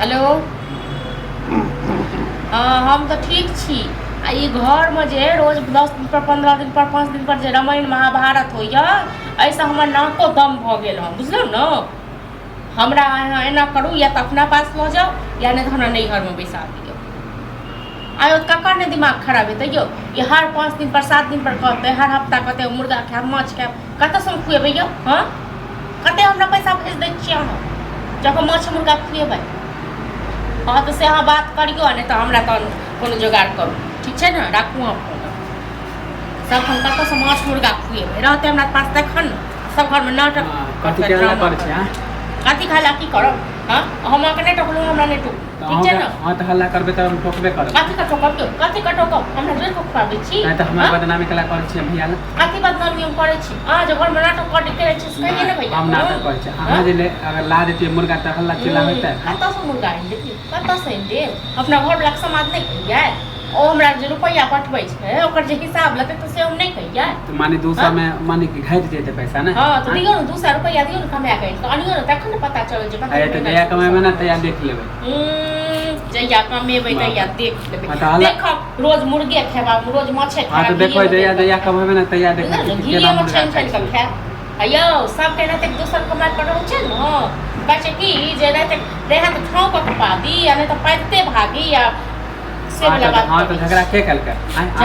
Hello. हम तो ठीक छी। आ ई घर में जे रोज 10 दिन पर 15 दिन पर 5 दिन पर जे रामायण महाभारत होइए ऐसे हमर नाको दम भ गेल हम बुझलौ न। हमरा अहाँ एना करू या तो अपना पास ल जाओ या नहीं तो हमरा नैहर में बैसा दियो। आयो ककर ने दिमाग खराब है यो। ये हर 5 दिन पर 7 दिन पर कहते हर हफ्ता कहते मुर्गा खाएब माछ खाएब कत से खुएबै यो। हाँ कते हमरा पैसा भेज दै छियै अहाँ जब माछ मुर्गा खुएबै। हाँ तो से अहाँ बात करियो नहीं तो हमरा तो कोनो जोगाड़ करू ठीक है ना। राखू आप सब हम कत से माछ मुर्गा खुएबै रहते हमरा पास तखन सब घर में नाटक कथी खाला की करब। हाँ हम अहाँके नहीं टोकलू हमरा नहीं टोक ठीक है ना। हां त हल्ला करबे त हम ठोकबे करब। कथी का ठोकब यो कथी का ठोकब हमरा जोर को खुआबै छी। नहीं त हमरा बदनामी कला करै छी भैया ला। कथी बदनामी हम करै छी अहाँ जे घर में नाटक कर के छी से कहिए ना भैया। हम नाटक करै छी अहाँ जे ले अगर ला देती मुर्गा त हल्ला चिल्ला होतै। कत से मुर्गा आइन देती कत से आइन देब अपना घर वाला समाज नहीं कहिए। ओ हमरा जे रुपया पठबै छै ओकर जे हिसाब लेतै तो से हम नहीं कहिए। तो माने 200 में माने कि घट जेते पैसा ना। हां तो दियो ना 200 रुपया दियो ना कमा के तो अनियो ना तखन न पता चले जे अरे तो जया कमाएबे ना तया देख लेबै। जया कमेबै तया देख लेबै। देखब रोज मुर्गे खेबा रोज माछे खाएब। हां तो देखो जया कमाएबे ना तया देखबै केना मुर्गा खाएब। अयो सब के रहते दूसर कमाए पर रहै छै न कहै की जे रहते रहे तो ठाव पर पा दी या नहीं तो पैदते भागी या से वाला बात। हां तो झगड़ा के कल कर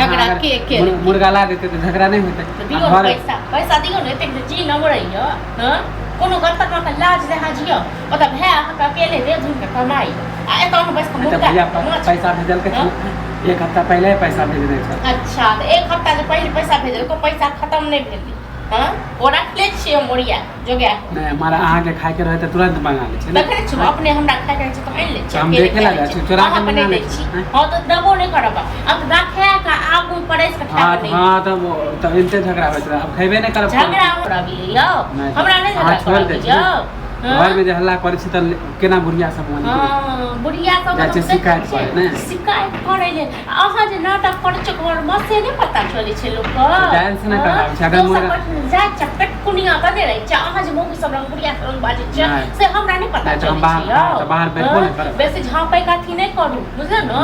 झगड़ा के मुर्गा ला देते तो झगड़ा नहीं होते। तो दियो पैसा पैसा दियो ने एते जी न मरैया। हां कोनो गलत बात लाज रहा जियो ओत भै अहाँ अकेले दे धुन के कमाई आ एत हम बस मुर्गा पैसा भेजल के एक हफ्ता पहले पैसा भेज दे छै। अच्छा तो एक हफ्ता से पहले पैसा भेजल को पैसा खत्म नहीं भेली। हां ओ रख ले छिए मोरिया जो गया नहीं हमारा आहा के खाए के रहे त तुरंत मंगा ले छै। देखे छी अपने हमरा खाए के छै तो आइन ले छी हम देखे लगा छी चोरा के मंगा ले छी। हां तो दबो नहीं करब अब राखे का आगू परेस के खा नहीं। हां तो इनते झगड़ा होत अब खैबे नहीं करब झगड़ा करबी यो हमरा नहीं झगड़ा छोड़ दे यो घर में जे हल्ला करे छी त केना बुढ़िया सब माने। हां बुढ़िया सब जाचे शिकायत करे ने शिकायत करे ले अहाँ जे नाटक करे छ घर में से नहीं पता चले छै लोग को जान से ना कराब छै अगर मुर्गा जा चपेट कुनिया का दे रही छ अहाँ जे मोगी सब रंग बुढ़िया सब रंग बाजे छ से हमरा नहीं पता चले छै। तो बाहर बैठो नहीं करब बेसी झापै का थी नहीं करू बुझल न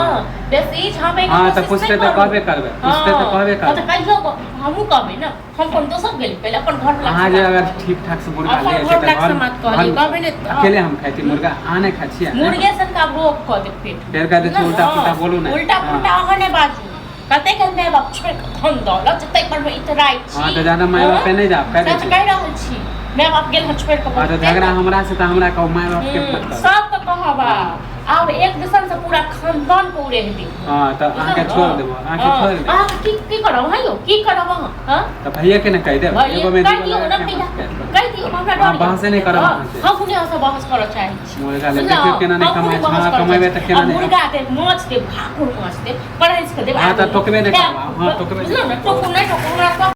बेसी झापै का। हां तो पूछते तो कहबे करबे पूछते तो कहबे करबे तो कहियो हमहु कहबे ना हम कोन दोसर गेल पहले अपन घर वाला हां जे अगर ठीक ठाक से मुर्गा ले छै त घर अकेले हम खाती मुर्गा आने खा छिया मुर्गे सन का रोक क दे पेट फिर कहते उल्टा पुल्टा बोलू ना उल्टा पुल्टा अहाँ ने बाजू कते के मैं बाप छोड़ के धन दौलत जते पर में इतराई छी। हां तो ज्यादा माय बाप पे नहीं जा कह दे सच कह रहल छी मैं बाप गेल छोड़ के। हां तो झगड़ा हमरा से त हमरा का माय बाप के सब तो कहबा और एक दूसरे से पूरा खानदान को उड़े दी। हां तो आके छोड़ देबो आके छोड़ दे हां की करब हां यो की करब हां हां तो भैया के न कह दे एगो में कह दियो ना भैया कह दियो हमरा डर बहस नहीं करब हम पुने से बहस कर चाहे छी मुर्गा ले देखियो केना नहीं कमाई छ कमाइबे त केना नहीं मुर्गा दे माछ दे भाकुर माछ दे पढ़ाई से दे। हां तो टोकबे नहीं करब हां टोकबे ना टोकू नहीं टोकू हमरा